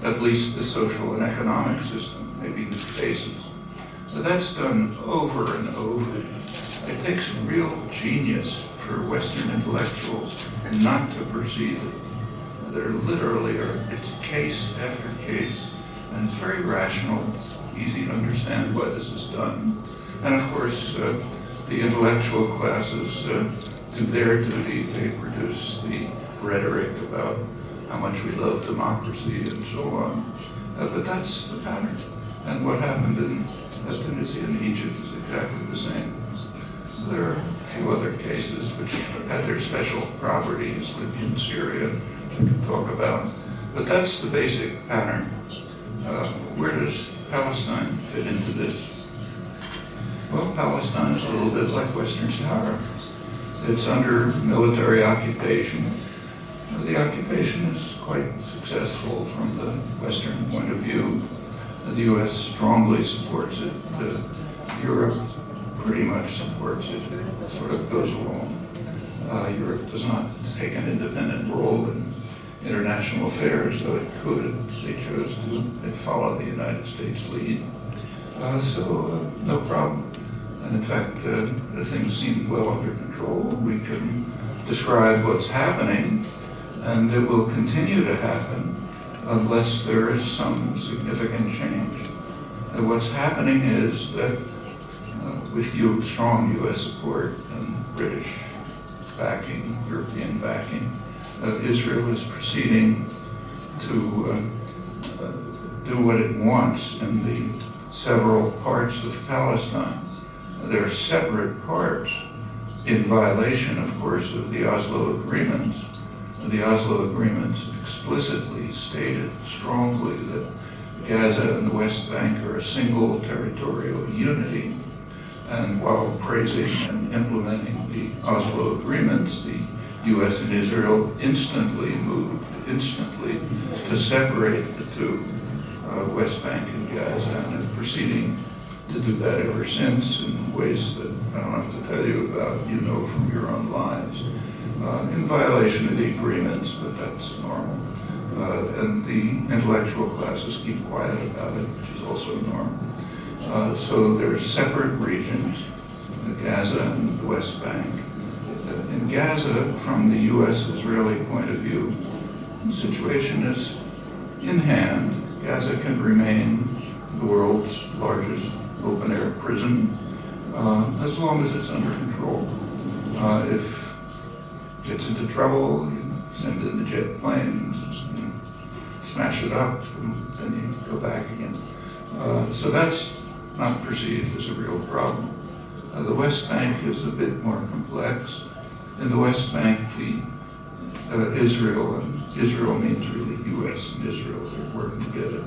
at least the social and economic system, maybe new faces. But that's done over and over. It takes real genius for Western intellectuals not to perceive it. There literally it's case after case, and it's very rational. It's easy to understand why this is done. And of course, the intellectual classes do their duty. They produce the rhetoric about how much we love democracy and so on. But that's the pattern. And what happened in Tunisia and Egypt is exactly the same. There are a few other cases which had their special properties, Libya and Syria, which we can talk about. But that's the basic pattern. Where does Palestine fit into this? Well, Palestine is a little bit like Western Sahara. It's under military occupation. The occupation is quite successful from the Western point of view. The U.S. strongly supports it. Europe pretty much supports it. It sort of goes along. Europe does not take an independent role in international affairs, though it could. They chose to follow the United States lead. So no problem. And in fact, things seem well under control. We can describe what's happening, and it will continue to happen unless there is some significant change. And what's happening is that with strong U.S. support and British backing, European backing, Israel is proceeding to do what it wants in the several parts of Palestine. There are separate parts in violation, of course, of the Oslo agreements. The Oslo agreements explicitly stated strongly that Gaza and the West Bank are a single territorial unity. And while praising and implementing the Oslo agreements, the U.S. and Israel instantly moved to separate the two, West Bank and Gaza, and are proceeding to do that ever since in ways that I don't have to tell you about, you know from your own lives, in violation of the agreements, but that's normal. And the intellectual classes keep quiet about it, which is also normal. So there are separate regions, Gaza and the West Bank. In Gaza, from the U.S.-Israeli point of view, the situation is in hand. Gaza can remain the world's largest open-air prison as long as it's under control. If it gets into trouble, you send in the jet planes, smash it up, and then you go back again. So that's not perceived as a real problem. The West Bank is a bit more complex. In the West Bank, Israel means really U.S. and Israel, they're working together.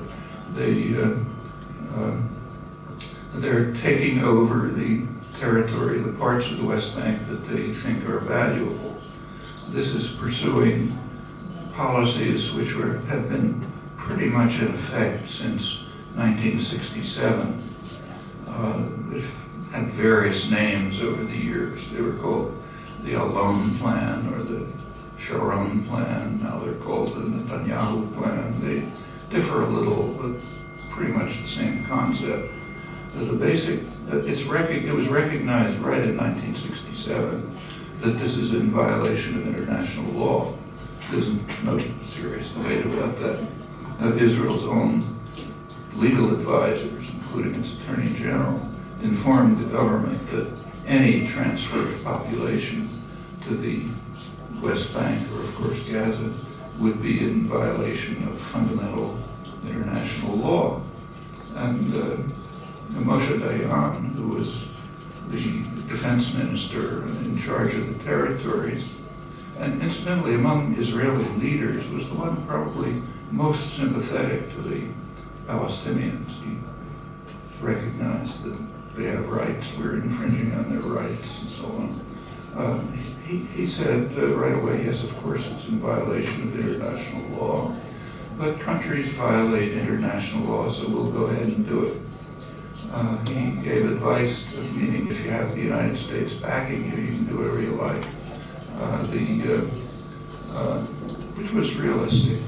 They're taking over the territory, the parts of the West Bank that they think are valuable. This is pursuing policies which have been pretty much in effect since 1967. They've had various names over the years. They were called the Alon Plan or the Sharon Plan. Now they're called the Netanyahu Plan. They differ a little, but pretty much the same concept. The basic, it was recognized right in 1967 that this is in violation of international law. There's no serious debate about that. Israel's own legal advisors, including its Attorney General, informed the government that any transfer of population to the West Bank, or of course Gaza, would be in violation of fundamental international law. And Moshe Dayan, who was the defense minister in charge of the territories, and incidentally among Israeli leaders, was the one probably most sympathetic to the Palestinians. He recognized that they have rights, we're infringing on their rights, and so on. He said right away, yes, of course it's in violation of international law, but countries violate international law, so we'll go ahead and do it. He gave advice, meaning if you have the United States backing you, you can do whatever you like, which was realistic.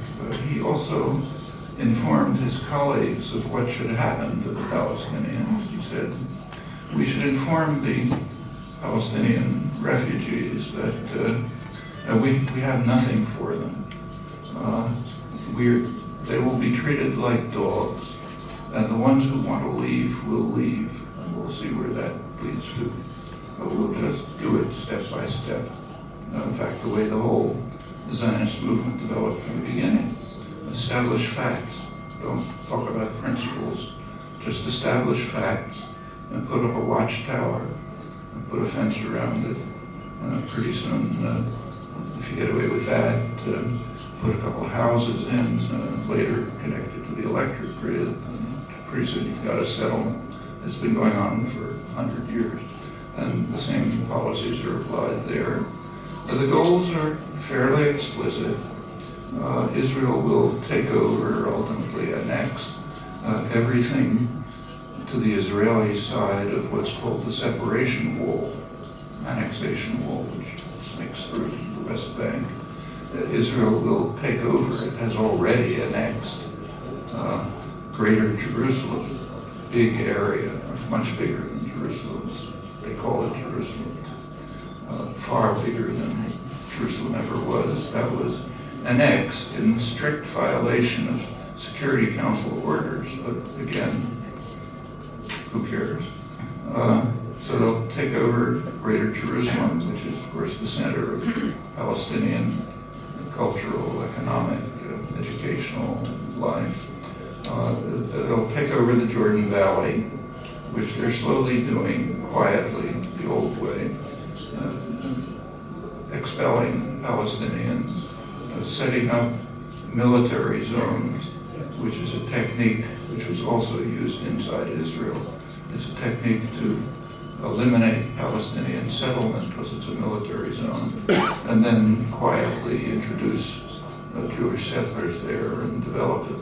He also informed his colleagues of what should happen to the Palestinians. He said, we should inform the Palestinian refugees that we have nothing for them. They will be treated like dogs, and the ones who want to leave will leave, and we'll see where that leads to. But we'll just do it step by step. In fact, the way the whole Zionist movement developed from the beginning. Establish facts. Don't talk about principles. Just establish facts and put up a watchtower and put a fence around it. And pretty soon, if you get away with that, put a couple of houses in, later connected to the electric grid, and pretty soon you've got a settlement. It's been going on for 100 years, and the same policies are applied there. The goals are fairly explicit. Israel will take over, ultimately annex everything to the Israeli side of what's called the separation wall, annexation wall, which snakes through the West Bank. Israel will take over, it has already annexed Greater Jerusalem, big area, much bigger than Jerusalem. They call it Jerusalem. Far bigger than Jerusalem ever was. That was annexed in strict violation of Security Council orders, but again, who cares? So they'll take over Greater Jerusalem, which is, of course, the center of Palestinian cultural, economic, educational life. They'll take over the Jordan Valley, which they're slowly doing quietly, the old way, expelling Palestinians, setting up military zones, which is a technique which was also used inside Israel. It's a technique to eliminate Palestinian settlement because it's a military zone, and then quietly introduce Jewish settlers there and develop it.